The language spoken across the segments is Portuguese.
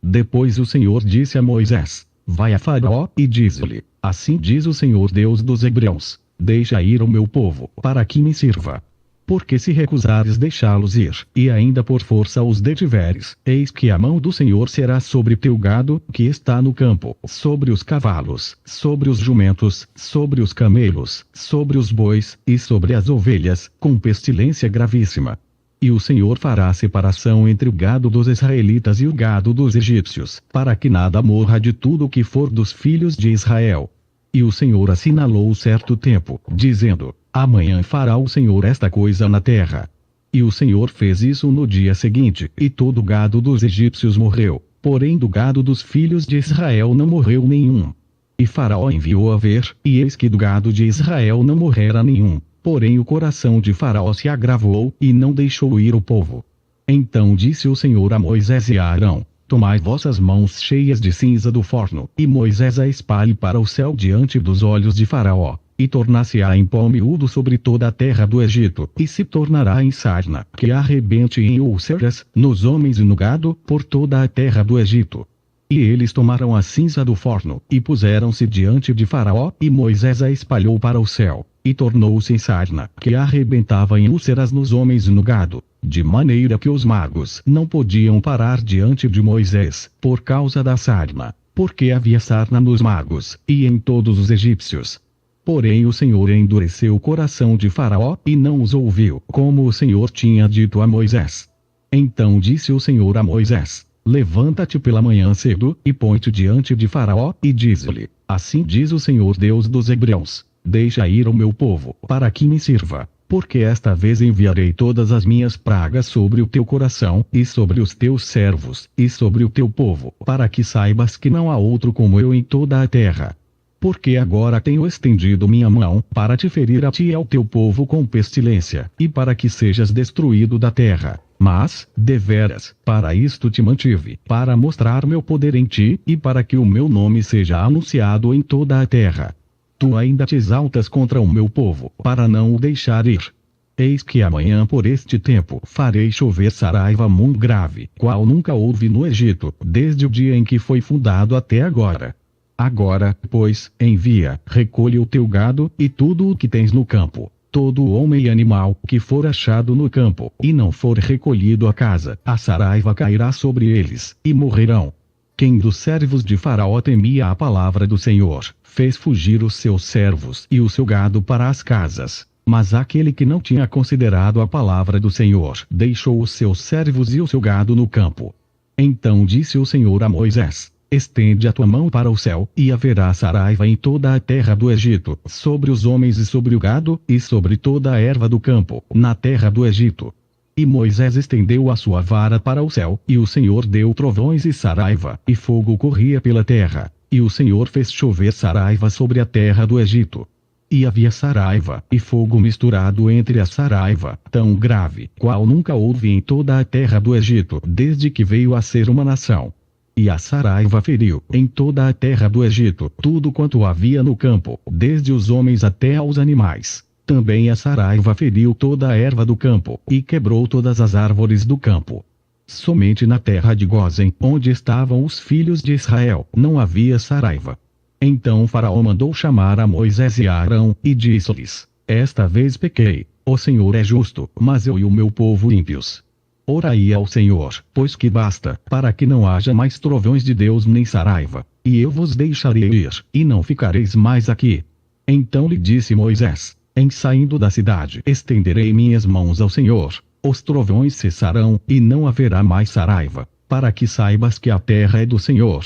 Depois o Senhor disse a Moisés: vai a Faraó e diz-lhe: assim diz o Senhor Deus dos Hebreus: deixa ir o meu povo para que me sirva. Porque se recusares deixá-los ir, e ainda por força os detiveres, eis que a mão do Senhor será sobre teu gado, que está no campo, sobre os cavalos, sobre os jumentos, sobre os camelos, sobre os bois, e sobre as ovelhas, com pestilência gravíssima. E o Senhor fará separação entre o gado dos israelitas e o gado dos egípcios, para que nada morra de tudo o que for dos filhos de Israel. E o Senhor assinalou certo tempo, dizendo: amanhã fará o Senhor esta coisa na terra. E o Senhor fez isso no dia seguinte, e todo o gado dos egípcios morreu, porém do gado dos filhos de Israel não morreu nenhum. E Faraó enviou a ver, e eis que do gado de Israel não morrera nenhum, porém o coração de Faraó se agravou, e não deixou ir o povo. Então disse o Senhor a Moisés e a Arão: tomai vossas mãos cheias de cinza do forno, e Moisés a espalhe para o céu diante dos olhos de Faraó, e tornar-se-á em pó miúdo sobre toda a terra do Egito, e se tornará em sarna, que arrebente em úlceras, nos homens e no gado, por toda a terra do Egito. E eles tomaram a cinza do forno, e puseram-se diante de Faraó, e Moisés a espalhou para o céu, e tornou-se em sarna, que arrebentava em úlceras nos homens e no gado, de maneira que os magos não podiam parar diante de Moisés, por causa da sarna, porque havia sarna nos magos, e em todos os egípcios. Porém o Senhor endureceu o coração de Faraó, e não os ouviu, como o Senhor tinha dito a Moisés. Então disse o Senhor a Moisés: levanta-te pela manhã cedo, e põe-te diante de Faraó, e diz-lhe: assim diz o Senhor Deus dos Hebreus: deixa ir o meu povo, para que me sirva, porque esta vez enviarei todas as minhas pragas sobre o teu coração, e sobre os teus servos, e sobre o teu povo, para que saibas que não há outro como eu em toda a terra. Porque agora tenho estendido minha mão, para te ferir a ti e ao teu povo com pestilência, e para que sejas destruído da terra. Mas, deveras, para isto te mantive, para mostrar meu poder em ti, e para que o meu nome seja anunciado em toda a terra. Tu ainda te exaltas contra o meu povo, para não o deixar ir. Eis que amanhã por este tempo farei chover saraiva muito grave, qual nunca houve no Egito, desde o dia em que foi fundado até agora. Agora, pois, envia, recolhe o teu gado, e tudo o que tens no campo, todo homem e animal que for achado no campo, e não for recolhido a casa, a saraiva cairá sobre eles, e morrerão. Quem dos servos de Faraó temia a palavra do Senhor, fez fugir os seus servos e o seu gado para as casas. Mas aquele que não tinha considerado a palavra do Senhor, deixou os seus servos e o seu gado no campo. Então disse o Senhor a Moisés: estende a tua mão para o céu, e haverá saraiva em toda a terra do Egito, sobre os homens e sobre o gado, e sobre toda a erva do campo, na terra do Egito. E Moisés estendeu a sua vara para o céu, e o Senhor deu trovões e saraiva, e fogo corria pela terra, e o Senhor fez chover saraiva sobre a terra do Egito. E havia saraiva, e fogo misturado entre a saraiva, tão grave, qual nunca houve em toda a terra do Egito, desde que veio a ser uma nação. E a saraiva feriu, em toda a terra do Egito, tudo quanto havia no campo, desde os homens até aos animais. Também a saraiva feriu toda a erva do campo, e quebrou todas as árvores do campo. Somente na terra de Gósen, onde estavam os filhos de Israel, não havia saraiva. Então Faraó mandou chamar a Moisés e a Arão, e disse-lhes: esta vez pequei, o Senhor é justo, mas eu e o meu povo ímpios. Orai ao Senhor, pois que basta, para que não haja mais trovões de Deus nem saraiva, e eu vos deixarei ir, e não ficareis mais aqui. Então lhe disse Moisés: em saindo da cidade estenderei minhas mãos ao Senhor, os trovões cessarão, e não haverá mais saraiva, para que saibas que a terra é do Senhor.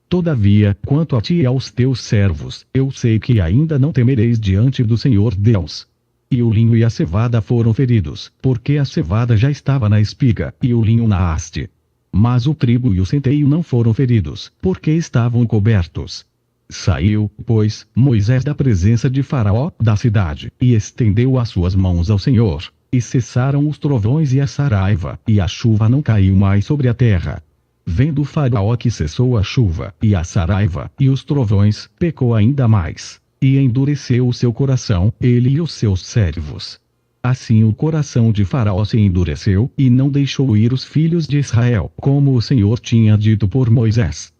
Todavia, quanto a ti e aos teus servos, eu sei que ainda não temereis diante do Senhor Deus. E o linho e a cevada foram feridos, porque a cevada já estava na espiga, e o linho na haste. Mas o trigo e o centeio não foram feridos, porque estavam cobertos. Saiu, pois, Moisés da presença de Faraó, da cidade, e estendeu as suas mãos ao Senhor, e cessaram os trovões e a saraiva, e a chuva não caiu mais sobre a terra. Vendo Faraó que cessou a chuva, e a saraiva, e os trovões, pecou ainda mais, e endureceu o seu coração, ele e os seus servos. Assim o coração de Faraó se endureceu, e não deixou ir os filhos de Israel, como o Senhor tinha dito por Moisés.